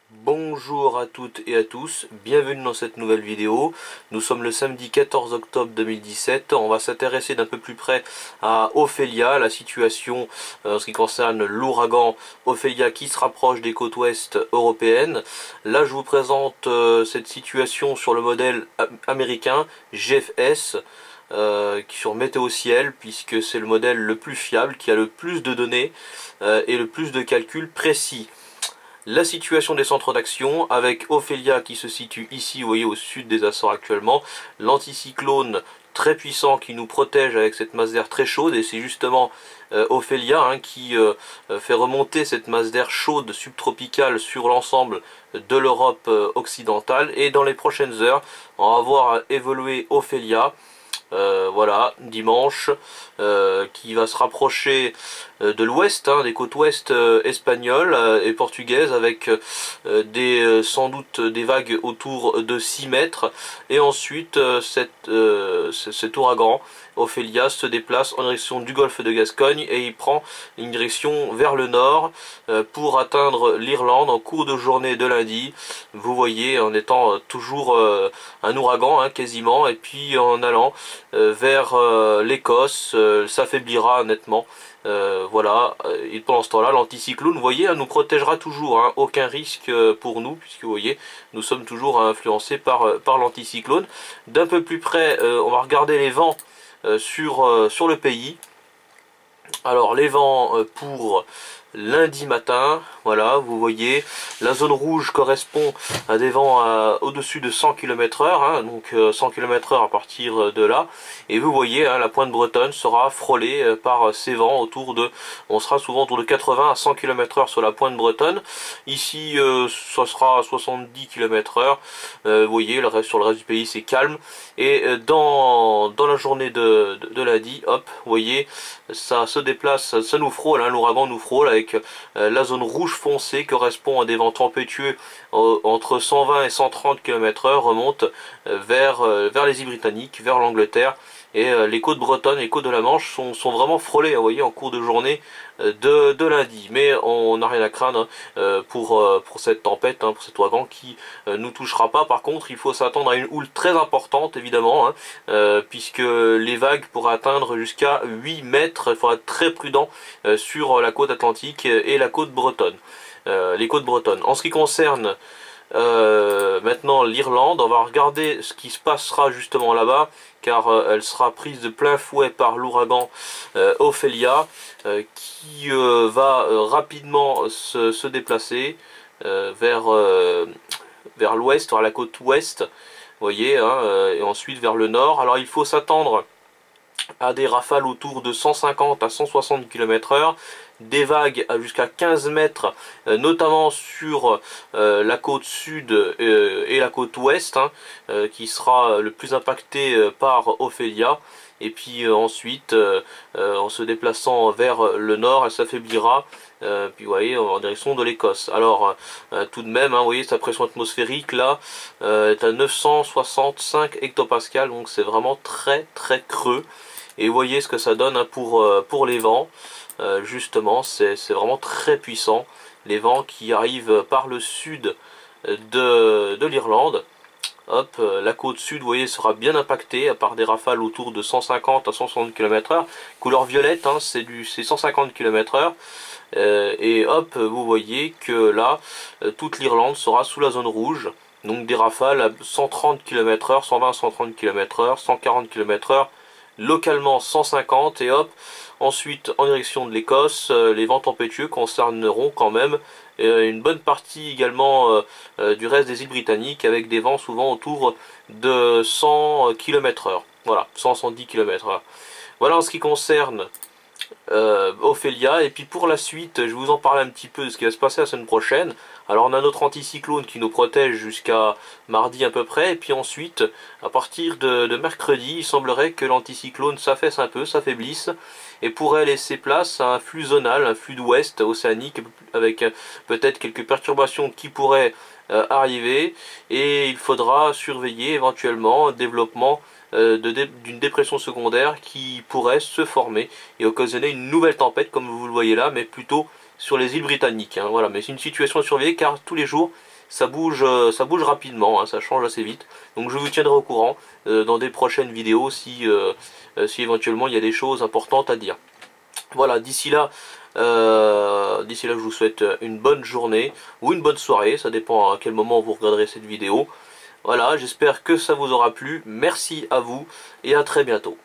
Bonjour à toutes et à tous, bienvenue dans cette nouvelle vidéo. Nous sommes le samedi 14 octobre 2017. On va s'intéresser d'un peu plus près à Ophelia, la situation en ce qui concerne l'ouragan Ophelia qui se rapproche des côtes ouest européennes. Là je vous présente cette situation sur le modèle américain GFS. Sur Météo Ciel, puisque c'est le modèle le plus fiable, qui a le plus de données et le plus de calculs précis. La situation des centres d'action avec Ophelia qui se situe ici, vous voyez, au sud des Açores actuellement, l'anticyclone très puissant qui nous protège avec cette masse d'air très chaude, et c'est justement Ophelia qui fait remonter cette masse d'air chaude subtropicale sur l'ensemble de l'Europe occidentale, et dans les prochaines heures on va voir évoluer Ophelia. Voilà, dimanche, qui va se rapprocher de l'ouest, des côtes ouest espagnoles et portugaises, avec sans doute des vagues autour de 6 mètres. Et ensuite, cet ouragan, Ophelia, se déplace en direction du golfe de Gascogne et il prend une direction vers le nord pour atteindre l'Irlande en cours de journée de lundi. Vous voyez, en étant toujours un ouragan quasiment, et puis en allant vers l'Écosse, s'affaiblira nettement. Voilà, et pendant ce temps-là, l'anticyclone, vous voyez, nous protégera toujours, aucun risque pour nous, puisque vous voyez, nous sommes toujours influencés par l'anticyclone. D'un peu plus près, on va regarder les vents sur le pays. Alors les vents pour lundi matin, voilà, vous voyez, la zone rouge correspond à des vents au-dessus de 100 km/h, donc 100 km/h à partir de là, et vous voyez, la pointe bretonne sera frôlée par ces vents on sera souvent autour de 80 à 100 km/h sur la pointe bretonne. Ici, ça sera à 70 km/h, vous voyez, sur le reste du pays c'est calme, et dans la journée de lundi, hop, vous voyez, ça se déplace, ça nous frôle, l'ouragan nous frôle avec la zone rouge foncée correspond à des vents tempétueux entre 120 et 130 km/h, remonte vers les îles Britanniques, vers l'Angleterre, et les côtes bretonnes, les côtes de la Manche sont vraiment frôlées, vous voyez, en cours de journée de lundi. Mais on n'a rien à craindre pour cette tempête, pour cet ouragan qui nous touchera pas. Par contre, il faut s'attendre à une houle très importante, évidemment, puisque les vagues pourraient atteindre jusqu'à 8 mètres. Il faudra être très prudent sur la côte atlantique et la côte bretonne. Les côtes bretonnes. En ce qui concerne maintenant l'Irlande, on va regarder ce qui se passera justement là-bas, car elle sera prise de plein fouet par l'ouragan Ophelia, qui va rapidement se déplacer vers l'ouest, vers la côte ouest, vous voyez, et ensuite vers le nord. Alors il faut s'attendre à des rafales autour de 150 à 160 km/h, des vagues à jusqu'à 15 mètres, notamment sur la côte sud et la côte ouest, qui sera le plus impacté par Ophelia. Et puis ensuite, en se déplaçant vers le nord, elle s'affaiblira, puis vous voyez, en direction de l'Écosse. Alors tout de même, vous voyez, sa pression atmosphérique là est à 965 hectopascales, donc c'est vraiment très très creux. Et vous voyez ce que ça donne pour les vents. Justement, c'est vraiment très puissant. Les vents qui arrivent par le sud de l'Irlande. Hop, la côte sud, vous voyez, sera bien impactée par des rafales autour de 150 à 160 km/h. Couleur violette, c'est 150 km/h. Et hop, vous voyez que là, toute l'Irlande sera sous la zone rouge. Donc des rafales à 130 km/h, 120 130 km/h, 140 km/h. Localement 150, et hop, ensuite en direction de l'Écosse, les vents tempétueux concerneront quand même une bonne partie également du reste des îles britanniques, avec des vents souvent autour de 100 km/h, voilà, 110 km/h. Voilà en ce qui concerne Ophelia. Et puis pour la suite, je vais vous en parler un petit peu de ce qui va se passer la semaine prochaine. Alors on a notre anticyclone qui nous protège jusqu'à mardi à peu près, et puis ensuite, à partir de mercredi, il semblerait que l'anticyclone s'affaisse un peu, s'affaiblisse, et pourrait laisser place à un flux zonal, un flux d'ouest océanique, avec peut-être quelques perturbations qui pourraient arriver, et il faudra surveiller éventuellement un développement d'une dépression secondaire qui pourrait se former et occasionner une nouvelle tempête, comme vous le voyez là, mais plutôt sur les îles britanniques. Voilà, mais c'est une situation à surveiller, car tous les jours ça bouge rapidement, hein, ça change assez vite. Donc je vous tiendrai au courant dans des prochaines vidéos si éventuellement il y a des choses importantes à dire. Voilà, d'ici là, je vous souhaite une bonne journée ou une bonne soirée, ça dépend à quel moment vous regarderez cette vidéo. Voilà, j'espère que ça vous aura plu, merci à vous et à très bientôt.